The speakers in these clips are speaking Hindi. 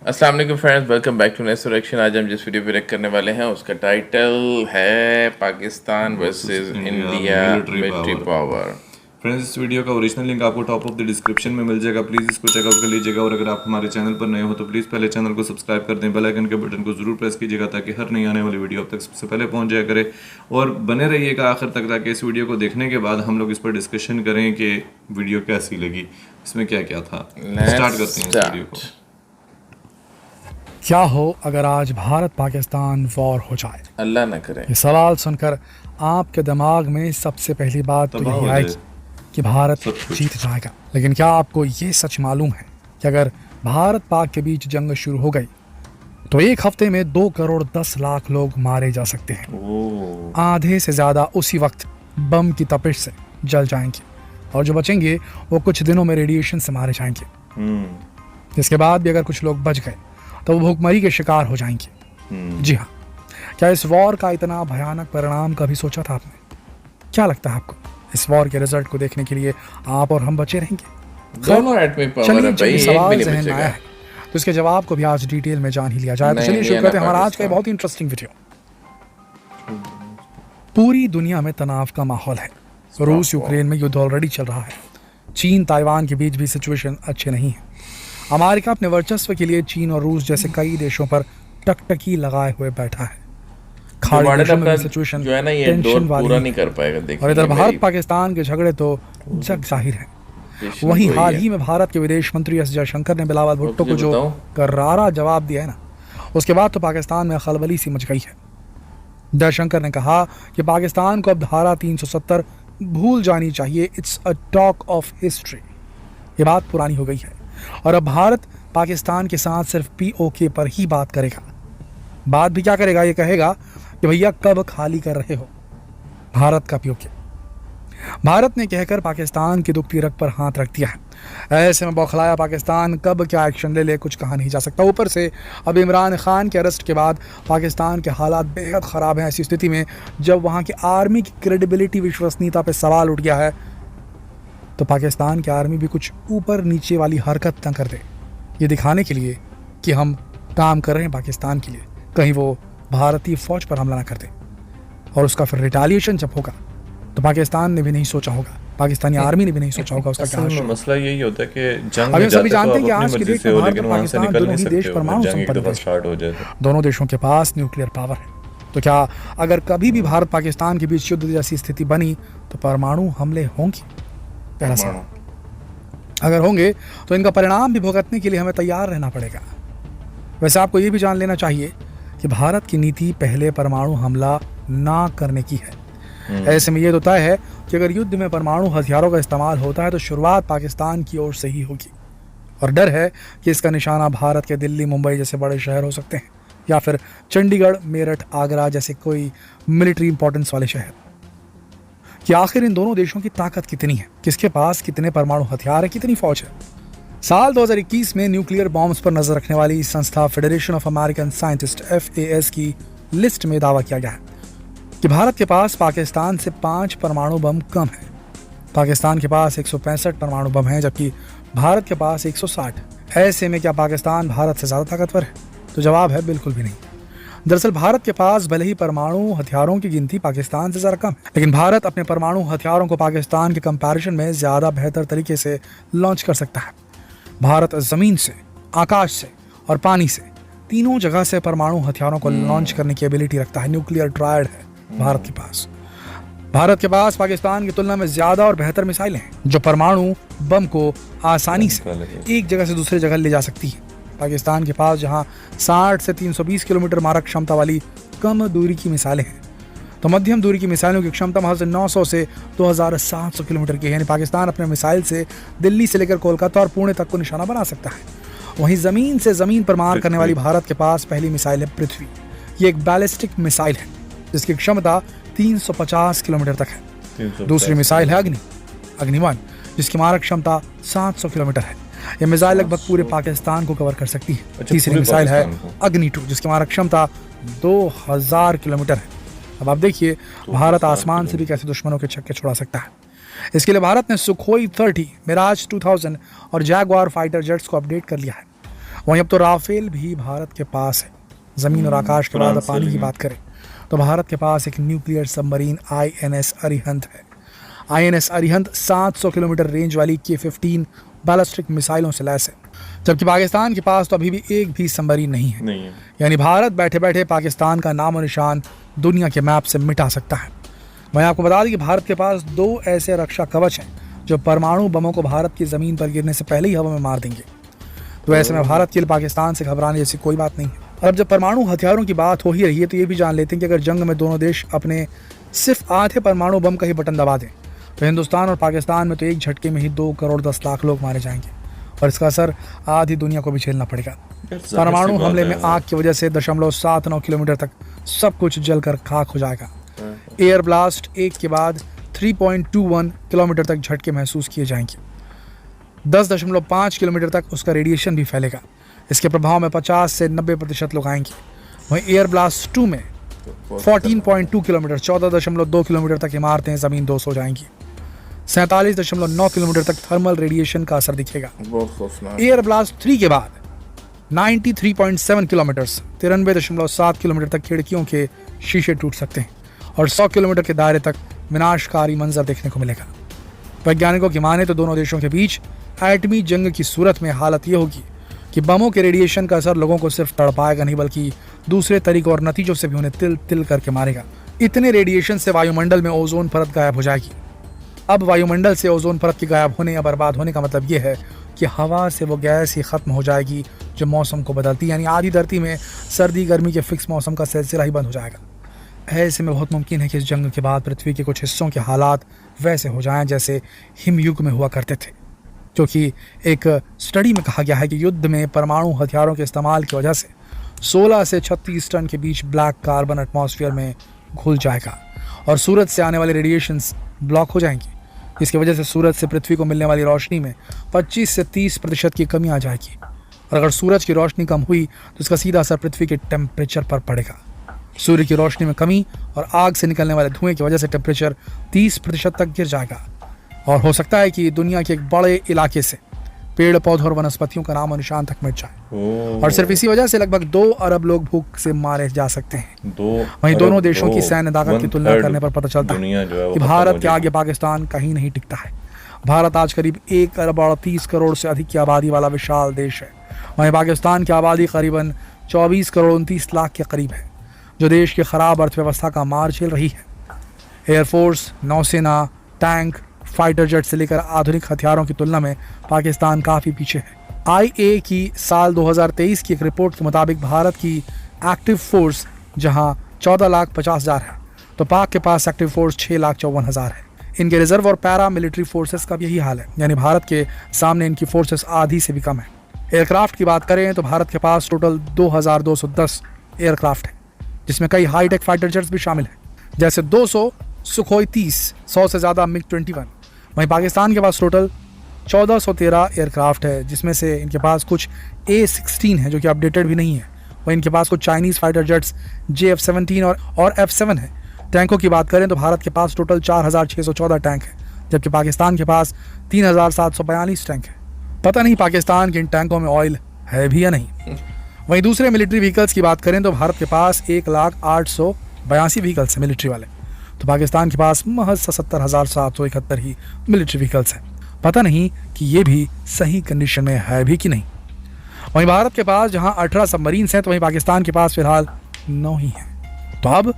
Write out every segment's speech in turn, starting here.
अस्सलाम वालेकुम फ्रेंड्स, वेलकम बैक टू इंसुरेक्शन। आज हम जिस वीडियो पे रिएक्ट करने वाले हैं उसका टाइटल है Pakistan versus India military power. Friends, इस वीडियो का ओरिजिनल लिंक आपको टॉप ऑफ द डिस्क्रिप्शन में मिल जाएगा, प्लीज़ इसको चेकआउट कर लीजिएगा। और अगर आप हमारे चैनल पर नए हो तो प्लीज़ पहले चैनल को सब्सक्राइब कर दें, बेल आइकन के बटन को जरूर प्रेस कीजिएगा ताकि हर नई आने वाली वीडियो आप तक सबसे पहले पहुंच जाया करे। और बने रहिएगा आखिर तक ताकि इस वीडियो को देखने के बाद हम लोग इस पर डिस्कशन करें कि वीडियो कैसी लगी, इसमें क्या क्या था। स्टार्ट करते हैं इस वीडियो को। क्या हो अगर आज भारत पाकिस्तान वॉर हो जाए? अल्लाह न करे। ये सवाल सुनकर आपके दिमाग में सबसे पहली बात तो यही आएगी कि भारत जीत जाएगा। लेकिन क्या आपको ये सच मालूम है कि अगर भारत पाक के बीच जंग शुरू हो गई तो एक हफ्ते में 2 करोड़ 10 लाख लोग मारे जा सकते हैं। आधे से ज्यादा उसी वक्त बम की तपिश से जल जाएंगे और जो बचेंगे वो कुछ दिनों में रेडिएशन से मारे जाएंगे। इसके बाद भी अगर कुछ लोग बच गए तो वो भूखमरी के शिकार हो जाएंगे। जी हाँ, क्या इस वॉर का इतना भयानक परिणाम कभी सोचा था आपने? क्या लगता है आपको इस वॉर के रिजल्ट को देखने के लिए आप और हम बचे रहेंगे? दोनों एटमी पावर है भाई, सवाल जहन में आया है तो इसके जवाब को भी आज डिटेल में जान ही लिया जाए। तो चलिए शुरू करते हैं हमारा आज का बहुत ही इंटरेस्टिंग वीडियो। पूरी दुनिया में तनाव का माहौल है। रूस यूक्रेन में युद्ध ऑलरेडी चल रहा है। चीन ताइवान के बीच भी सिचुएशन अच्छे नहीं है। अमेरिका अपने वर्चस्व के लिए चीन और रूस जैसे कई देशों पर टकटकी लगाए हुए बैठा है। खाड़ी देशों में सिचुएशन जो है ना, ये टेंशन वाली पूरा नहीं कर पाएगा। देखिए, और इधर भारत पाकिस्तान के झगड़े तो जग जाहिर है। वहीं हाल ही में भारत के विदेश मंत्री एस जयशंकर ने बिलावल भुट्टो को जो करारा जवाब दिया है ना, उसके बाद तो पाकिस्तान में खलबली सी मच गई है। जयशंकर ने कहा कि पाकिस्तान को अब धारा 370 भूल जानी चाहिए। It's a talk of history. ये बात पुरानी हो गई है और अब भारत पाकिस्तान के साथ सिर्फ पीओके पर ही बात करेगा। बात भी क्या करेगा? ये कहेगा कि भैया कब खाली कर रहे हो भारत का पीओके। भारत ने कहकर पाकिस्तान की दुखती रग पर हाथ रख दिया है। ऐसे में बौखलाया पाकिस्तान कब क्या एक्शन ले कुछ कहा नहीं जा सकता। ऊपर से अब इमरान खान के अरेस्ट के बाद पाकिस्तान के हालात बेहद ख़राब हैं। ऐसी स्थिति में जब वहाँ की आर्मी की क्रेडिबिलिटी, विश्वसनीयता पर सवाल उठ गया है तो पाकिस्तान की आर्मी भी कुछ ऊपर नीचे वाली हरकत न कर दे, ये दिखाने के लिए कि हम काम कर रहे हैं पाकिस्तान के लिए, कहीं वो भारतीय फौज पर हमला न कर दे। और उसका फिर रिटालिएशन जब होगा तो पाकिस्तान ने भी नहीं सोचा होगा, पाकिस्तानी आर्मी ने भी नहीं सोचा होगा उसका क्या होगा। मसला यही होता है कि जंग में सभी जानते हैं कि आज की डेट में भारत और पाकिस्तान दोनों ही देश परमाणु संपन्न स्टार्ट हो जाए। दोनों देशों के पास न्यूक्लियर पावर है। तो क्या अगर कभी भी भारत पाकिस्तान के बीच युद्ध जैसी स्थिति बनी तो परमाणु हमले होंगे? पहला सवाल, अगर होंगे तो इनका परिणाम भी भुगतने के लिए हमें तैयार रहना पड़ेगा। वैसे आपको ये भी जान लेना चाहिए कि भारत की नीति पहले परमाणु हमला ना करने की है। ऐसे में ये तो तय है कि अगर युद्ध में परमाणु हथियारों का इस्तेमाल होता है तो शुरुआत पाकिस्तान की ओर से ही होगी। और डर है कि इसका निशाना भारत के दिल्ली, मुंबई जैसे बड़े शहर हो सकते हैं, या फिर चंडीगढ़, मेरठ, आगरा जैसे कोई मिलिट्री इंपॉर्टेंस वाले शहर। कि आखिर इन दोनों देशों की ताकत कितनी है, किसके पास कितने परमाणु हथियार है, कितनी फौज है। साल 2021 में न्यूक्लियर बॉम्ब्स पर नजर रखने वाली संस्था federation of American scientist FAS की लिस्ट में दावा किया गया है कि भारत के पास पाकिस्तान से 5 परमाणु बम कम है। पाकिस्तान के पास 165 परमाणु बम हैं जबकि भारत के पास 160। ऐसे में क्या पाकिस्तान भारत से ज्यादा ताकतवर है? तो जवाब है बिल्कुल भी नहीं। दरअसल भारत के पास भले ही परमाणु हथियारों की गिनती पाकिस्तान से जरा कम है, लेकिन भारत अपने परमाणु हथियारों को पाकिस्तान के कंपैरिजन में ज्यादा बेहतर तरीके से लॉन्च कर सकता है। भारत जमीन से, आकाश से और पानी से, तीनों जगह से परमाणु हथियारों को लॉन्च करने की एबिलिटी रखता है। न्यूक्लियर ट्रायड है भारत के पास। भारत के पास पाकिस्तान की तुलना में ज्यादा और बेहतर मिसाइलें हैं जो परमाणु बम को आसानी से एक जगह से दूसरी जगह ले जा सकती है। पाकिस्तान के पास जहां 60 से 320 किलोमीटर मारक क्षमता वाली कम दूरी की मिसाइलें हैं, तो मध्यम दूरी की मिसाइलों की क्षमता महज 900 से 2700 किलोमीटर की है। यानी पाकिस्तान अपने मिसाइल से दिल्ली से लेकर कोलकाता और पुणे तक को निशाना बना सकता है। वहीं जमीन से जमीन पर मार करने वाली भारत के पास पहली मिसाइल है पृथ्वी। ये एक बैलिस्टिक मिसाइल है जिसकी क्षमता 350 किलोमीटर तक है। दूसरी मिसाइल है अग्नि 1 जिसकी मारक क्षमता 700 किलोमीटर है। यह मिसाइल लगभग पूरे पाकिस्तान को कवर कर सकती है। तीसरी मिसाइल है अग्नि 2 जिसकी मारक क्षमता 2000 किलोमीटर है। अब आप देखिए भारत आसमान से भी कैसे दुश्मनों के छक्के छुड़ा सकता है। इसके लिए भारत ने सुखोई 30, मिराज 2000 और जैगवार फाइटर जेट्स को अपडेट कर लिया है। वहीं अब तो राफेल भी भारत के पास है। ज़मीन और आकाश के बाद पानी की बात करें तो भारत के पास एक न्यूक्लियर सबमरीन INS अरिहंत है। INS अरिहंत 700 किलोमीटर रेंज वाली K-15 बैलिस्टिक मिसाइलों से लैस है, जबकि पाकिस्तान के पास तो अभी भी एक भी सबमरीन नहीं है। यानी भारत बैठे बैठे पाकिस्तान का नामो निशान दुनिया के मैप से मिटा सकता है। मैं आपको बता दूं कि भारत के पास 2 ऐसे रक्षा कवच हैं जो परमाणु बमों को भारत की ज़मीन पर गिरने से पहले ही हवा में मार देंगे। तो ऐसे में भारत के लिए पाकिस्तान से घबराने जैसी कोई बात नहीं है। और अब जब परमाणु हथियारों की बात हो ही रही है तो ये भी जान लेते हैं कि अगर जंग में दोनों देश अपने सिर्फ आधे परमाणु बम का ही बटन दबा दें तो हिंदुस्तान और पाकिस्तान में तो एक झटके में ही 2 करोड़ 10 लाख लोग मारे जाएंगे और इसका असर आधी दुनिया को भी झेलना पड़ेगा। परमाणु हमले में आग की वजह से 0.79 किलोमीटर तक सब कुछ जलकर खाक हो जाएगा। एयर ब्लास्ट 1 के बाद 3.21 किलोमीटर तक झटके महसूस किए जाएंगे। 10.5 किलोमीटर तक उसका रेडिएशन भी फैलेगा। इसके प्रभाव में 50 से 90% लोग आएंगे। वहीं एयर ब्लास्ट 2 में 14.2 किलोमीटर 14.2 किलोमीटर तक इमारतें ज़मीन दोस्त हो जाएंगी। 47.9 किलोमीटर तक थर्मल रेडिएशन का असर दिखेगा। एयर ब्लास्ट 3 के बाद 93.7 किलोमीटर 93.7 किलोमीटर तक खिड़कियों के शीशे टूट सकते हैं और 100 किलोमीटर के दायरे तक विनाशकारी मंजर देखने को मिलेगा। वैज्ञानिकों की माने तो दोनों देशों के बीच एटमी जंग की सूरत में हालत ये होगी कि बमों के रेडिएशन का असर लोगों को सिर्फ तड़पाएगा नहीं बल्कि दूसरे तरीकों और नतीजों से भी उन्हें तिल तिल करके मारेगा। इतने रेडिएशन से वायुमंडल में ओजोन परत गायब हो जाएगी। अब वायुमंडल से ओजोन परत के गायब होने या बर्बाद होने का मतलब ये है कि हवा से वो गैस ही खत्म हो जाएगी जो मौसम को बदलती है। यानी आधी धरती में सर्दी गर्मी के फिक्स मौसम का सिलसिला ही बंद हो जाएगा। ऐसे में बहुत मुमकिन है कि इस जंग के बाद पृथ्वी के कुछ हिस्सों के हालात वैसे हो जाएं जैसे हिमयुग में हुआ करते थे, क्योंकि एक स्टडी में कहा गया है कि युद्ध में परमाणु हथियारों के इस्तेमाल की वजह से 16 से 36 टन के बीच ब्लैक कार्बन एटमॉस्फेयर में घुल जाएगा और सूरज से आने वाले रेडिएशंस ब्लॉक हो जाएंगी। इसकी वजह से सूरज से पृथ्वी को मिलने वाली रोशनी में 25 से 30% की कमी आ जाएगी और अगर सूरज की रोशनी कम हुई तो इसका सीधा असर पृथ्वी के टेम्परेचर पर पड़ेगा। सूर्य की रोशनी में कमी और आग से निकलने वाले धुएं की वजह से टेम्परेचर 30% तक गिर जाएगा और हो सकता है कि दुनिया के एक बड़े इलाके से पेड़ पौधों और वनस्पतियों का नामो निशान तक मिट जाए और सिर्फ इसी वजह से लगभग 2 अरब लोग भूख से मारे जा सकते हैं। वहीं दोनों देशों की सैन्य ताकत की तुलना करने पर पता चलता है कि भारत के आगे पाकिस्तान कहीं नहीं टिकता है। भारत आज करीब 1 अरब 38 करोड़ से अधिक की आबादी वाला विशाल देश है। वहीं पाकिस्तान की आबादी करीबन 24 करोड़ 29 लाख के करीब है, जो देश की खराब अर्थव्यवस्था का मार झेल रही है। एयरफोर्स, नौसेना, टैंक, फाइटर जेट से लेकर आधुनिक हथियारों की तुलना में पाकिस्तान काफ़ी पीछे है। IA की साल 2023 की एक रिपोर्ट के मुताबिक भारत की एक्टिव फोर्स जहां 14,50,000 है तो पाक के पास एक्टिव फोर्स 6,54,000 है। इनके रिजर्व और पैरा मिलिट्री फोर्सेस का भी यही हाल है, यानी भारत के सामने इनकी फोर्सेस आधी से भी कम है। एयरक्राफ्ट की बात करें तो भारत के पास टोटल 2,210 एयरक्राफ्ट है, जिसमें कई हाईटेक फाइटर जेट्स भी शामिल हैं, जैसे 200 सुखोई 30, 100 से ज़्यादा MiG-21। वहीं पाकिस्तान के पास टोटल 1413 एयरक्राफ्ट है, जिसमें से इनके पास कुछ A-16 है जो कि अपडेटेड भी नहीं है। वहीं इनके पास कुछ चाइनीज़ फाइटर जेट्स JF-17 और F-7 है। टैंकों की बात करें तो भारत के पास टोटल 4,614 टैंक है, जबकि पाकिस्तान के पास 3,742 टैंक है। पता नहीं पाकिस्तान के इन टैंकों में ऑयल है भी या नहीं। वहीं दूसरे मिलिट्री व्हीकल्स की बात करें तो भारत के पास 1,08,82 व्हीकल्स हैं मिलिट्री वाले, तो पाकिस्तान के पास महज 77,771 ही मिलिट्री व्हीकल्स हैं। पता नहीं कि ये भी सही कंडीशन में है भी कि नहीं। वहीं भारत के पास जहां 18 सबमरीन्स हैं तो वहीं पाकिस्तान के पास फिलहाल 9 ही हैं। तो अब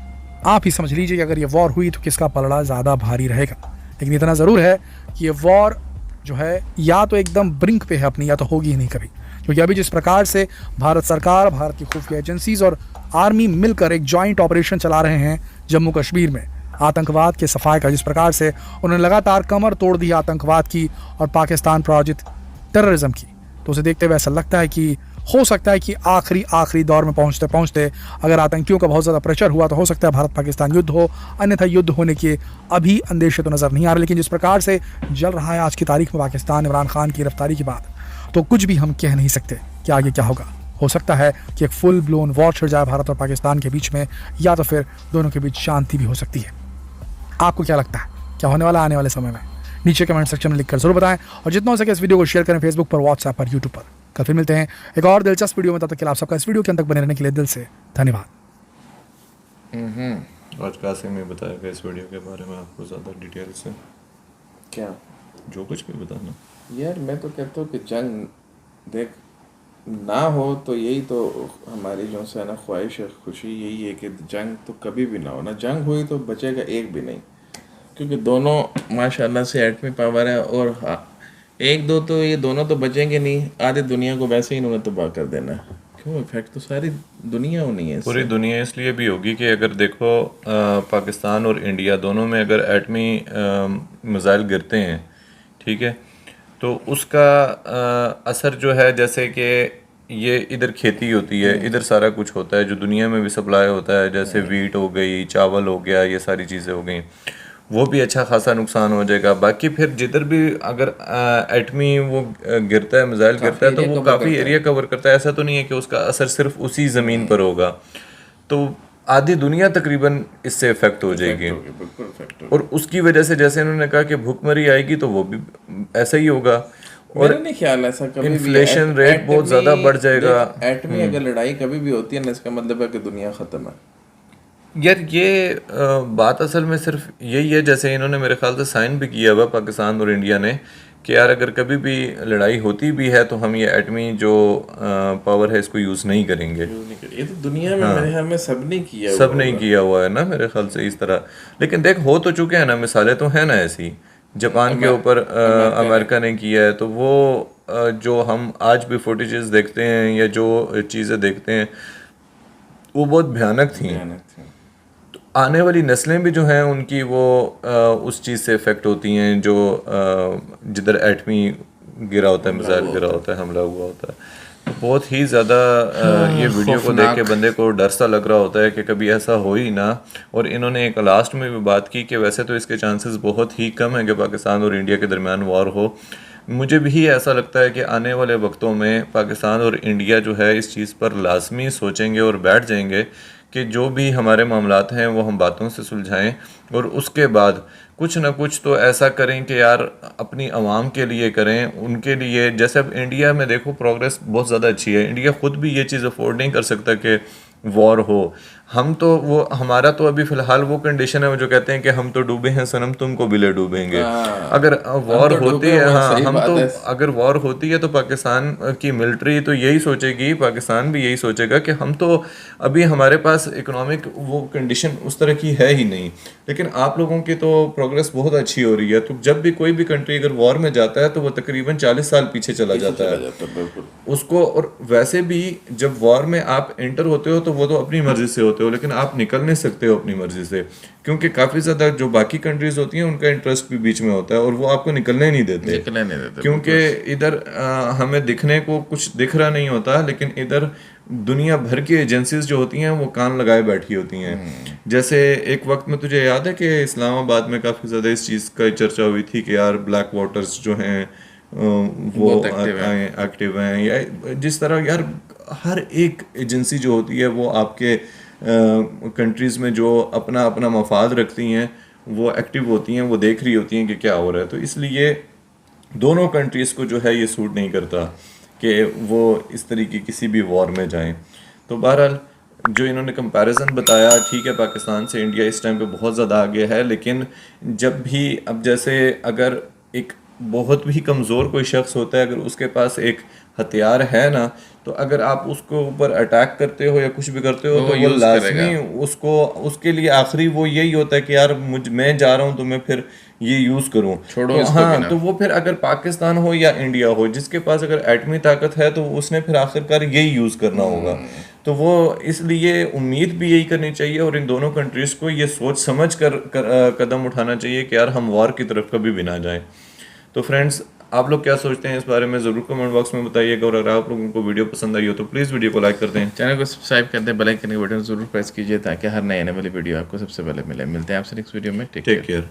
आप ही समझ लीजिए कि अगर ये वॉर हुई तो किसका पलड़ा ज़्यादा भारी रहेगा। लेकिन इतना ज़रूर है कि ये वॉर जो है या तो एकदम ब्रिंक पे है अपनी, या तो होगी ही नहीं कभी, क्योंकि अभी जिस प्रकार से भारत सरकार, भारत की खुफिया एजेंसीज और आर्मी मिलकर एक जॉइंट ऑपरेशन चला रहे हैं जम्मू कश्मीर में आतंकवाद के सफाए का, जिस प्रकार से उन्होंने लगातार कमर तोड़ दी आतंकवाद की और पाकिस्तान प्रायोजित टेररिज्म की, तो उसे देखते हुए ऐसा लगता है कि हो सकता है कि आखिरी दौर में पहुंचते पहुंचते अगर आतंकियों का बहुत ज़्यादा प्रेशर हुआ तो हो सकता है भारत पाकिस्तान युद्ध हो, अन्यथा युद्ध होने के अभी अंदेशे तो नज़र नहीं आ रहे। लेकिन जिस प्रकार से जल रहा है आज की तारीख में पाकिस्तान, इमरान खान की गिरफ्तारी के बाद, तो कुछ भी हम कह नहीं सकते कि आगे क्या होगा। हो सकता है कि एक फुल ब्लोन वॉर छिड़ जाए भारत और पाकिस्तान के बीच में, या तो फिर दोनों के बीच शांति भी हो सकती है। आपको क्या लगता है क्या होने वाला आने वाले समय में? नीचे कमेंट सेक्शन में लिखकर जरूर बताएं और जितना हो सके इस वीडियो को शेयर करें फेसबुक पर, व्हाट्सएप पर, यूट्यूब पर। कल फिर मिलते हैं एक और दिलचस्प वीडियो में। तब तक के लिए आप सबका इस वीडियो के अंत तक बने रहने के लिए दिल से धन्यवाद। आज कासिम ने बताया इस वीडियो के बारे में आपको ज़्यादा डिटेल से, क्या जो कुछ भी बताना। यार मैं तो कहता हूँ कि जंग देख ना हो तो यही तो हमारी जो है ना ख्वाहिश है, खुशी यही है कि जंग तो कभी भी ना हो। ना जंग हुई तो बचेगा एक भी नहीं, क्योंकि दोनों माशाल्लाह से एटमी पावर है। और हाँ, एक दो तो ये दोनों तो बचेंगे नहीं, आधी दुनिया को वैसे ही इन्होंने तबाह कर देना है। क्यों, इफेक्ट तो सारी दुनिया होनी है पूरी दुनिया इसलिए भी होगी कि अगर देखो पाकिस्तान और इंडिया दोनों में अगर एटमी मिसाइल गिरते हैं, ठीक है, तो उसका असर जो है, जैसे कि ये इधर खेती होती है, इधर सारा कुछ होता है जो दुनिया में भी सप्लाई होता है, जैसे वीट हो गई, चावल हो गया, ये सारी चीज़ें हो गई, वो भी अच्छा खासा नुकसान हो जाएगा। बाकी फिर जिधर भी अगर एटमी वो गिरता है, मिसाइल गिरता है, तो वो काफ़ी एरिया कवर करता है। ऐसा तो नहीं है कि उसका असर सिर्फ उसी ज़मीन पर होगा, तो आधी दुनिया तकरीबन इससे इफेक्ट हो जाएगी। बिल्कुल इफेक्ट और उसकी वजह से, जैसे इन्होंने कहा कि भूखमरी आएगी, तो वो भी ऐसा ही होगा। और नहीं ख्याल ऐसा कभी भी इन्फ्लेशन रेट बहुत ज़्यादा बढ़ जाएगा। एटमी अगर लड़ाई कभी भी होती है ना, इसका मतलब है कि दुनिया ख़त्म है। यार ये बात असल में सिर्फ यही है, जैसे इन्होंने मेरे ख्याल से साइन भी किया हुआ पाकिस्तान और इंडिया ने, कि यार अगर कभी भी लड़ाई होती भी है तो हम ये एटमी जो पावर है इसको यूज़ नहीं करेंगे। ये तो दुनिया में मेरे ख्याल में सब ने किया हुआ है ना मेरे ख्याल से इस तरह। लेकिन देख, हो तो चुके हैं ना, मिसालें तो हैं ना ऐसी। जापान के ऊपर अमेरिका ने किया है, तो वो जो हम आज भी फुटेजेस देखते हैं या जो चीज़ें देखते हैं वो बहुत भयानक थी। तो आने वाली नस्लें भी जो हैं उनकी वो उस चीज़ से इफ़ेक्ट होती हैं, जो जिधर एटमी गिरा होता है, मिसाइल गिरा होता है, हमला हुआ होता है। तो बहुत ही ज़्यादा ये वीडियो को देख के बंदे को डर सा लग रहा होता है कि कभी ऐसा हो ही ना। और इन्होंने एक लास्ट में भी बात की कि वैसे तो इसके चांसेस बहुत ही कम हैं कि पाकिस्तान और इंडिया के दरमियान वॉर हो। मुझे भी ऐसा लगता है कि आने वाले वक्तों में पाकिस्तान और इंडिया जो है इस चीज़ पर लाजमी सोचेंगे और बैठ जाएंगे कि जो भी हमारे मामलात हैं वो हम बातों से सुलझाएं, और उसके बाद कुछ ना कुछ तो ऐसा करें कि यार अपनी आवाम के लिए करें, उनके लिए। जैसे अब इंडिया में देखो प्रोग्रेस बहुत ज़्यादा अच्छी है, इंडिया ख़ुद भी ये चीज़ अफोर्ड नहीं कर सकता कि वॉर हो। हम तो वो, हमारा तो अभी फ़िलहाल वो कंडीशन है वो जो कहते हैं कि हम तो डूबे हैं सनम, तुमको भी ले डूबेंगे। अगर वॉर होती है, हाँ हम तो, अगर वॉर होती है तो पाकिस्तान की मिलिट्री तो यही सोचेगी, पाकिस्तान भी यही सोचेगा कि हम तो अभी हमारे पास इकोनॉमिक वो कंडीशन उस तरह की है ही नहीं। लेकिन आप लोगों की तो प्रोग्रेस बहुत अच्छी हो रही है। तो जब भी कोई भी कंट्री अगर वॉर में जाता है तो वो तकरीबन 40 साल पीछे चला जाता है उसको। और वैसे भी जब वॉर में आप एंटर होते हो तो वो तो अपनी मर्जी से होते हो, लेकिन आप निकल नहीं सकते हो अपनी मर्जी से, क्योंकि काफ़ी ज़्यादा जो बाकी कंट्रीज होती हैं उनका इंटरेस्ट भी बीच में होता है और वो आपको निकलने नहीं देते। क्योंकि इधर हमें दिखने को कुछ दिख रहा नहीं होता, लेकिन इधर दुनिया भर की एजेंसीज जो होती हैं वो कान लगाए बैठी होती हैं। जैसे एक वक्त में तुझे याद है कि इस्लामाबाद में काफ़ी ज़्यादा इस चीज़ का चर्चा हुई थी कि यार ब्लैक वाटर्स जो हैं वो एक्टिव हैं, या जिस तरह यार हर एक एजेंसी जो होती है वो आपके कंट्रीज़ में जो अपना अपना मफाद रखती हैं वो एक्टिव होती हैं, वो देख रही होती हैं कि क्या हो रहा है। तो इसलिए दोनों कंट्रीज़ को जो है ये सूट नहीं करता कि वो इस तरीके किसी भी वॉर में जाएं। तो बहरहाल जो इन्होंने कंपैरिजन बताया, ठीक है, पाकिस्तान से इंडिया इस टाइम पे बहुत ज़्यादा आगे है, लेकिन जब भी अब जैसे अगर एक बहुत भी कमज़ोर कोई शख्स होता है, अगर उसके पास एक हथियार है ना, तो अगर आप उसको ऊपर अटैक करते हो या कुछ भी करते हो तो वो लाजमी उसको, उसके लिए आखिरी वो यही होता है कि यार मैं जा रहा हूँ तो मैं फिर ये यूज़ करूँ, तो हाँ, तो वो फिर अगर पाकिस्तान हो या इंडिया हो, जिसके पास अगर एटमी ताकत है तो उसने फिर आखिरकार यही यूज़ करना होगा। तो वो इसलिए उम्मीद भी यही करनी चाहिए और इन दोनों कंट्रीज़ को ये सोच समझ कर कदम उठाना चाहिए कि यार हम वॉर की तरफ कभी भी ना जाएं। तो फ्रेंड्स, आप लोग क्या सोचते हैं इस बारे में ज़रूर कमेंट बॉक्स में बताइएगा, और अगर आप लोगों को वीडियो पसंद आई हो तो प्लीज़ वीडियो को लाइक कर दें, चैनल को सब्सक्राइब कर दें, बेल आइकन के बटन ज़रूर प्रेस कीजिए ताकि हर नए आने वाली वीडियो आपको सबसे पहले मिले। मिलते हैं आपसे नेक्स्ट वीडियो में। Take care.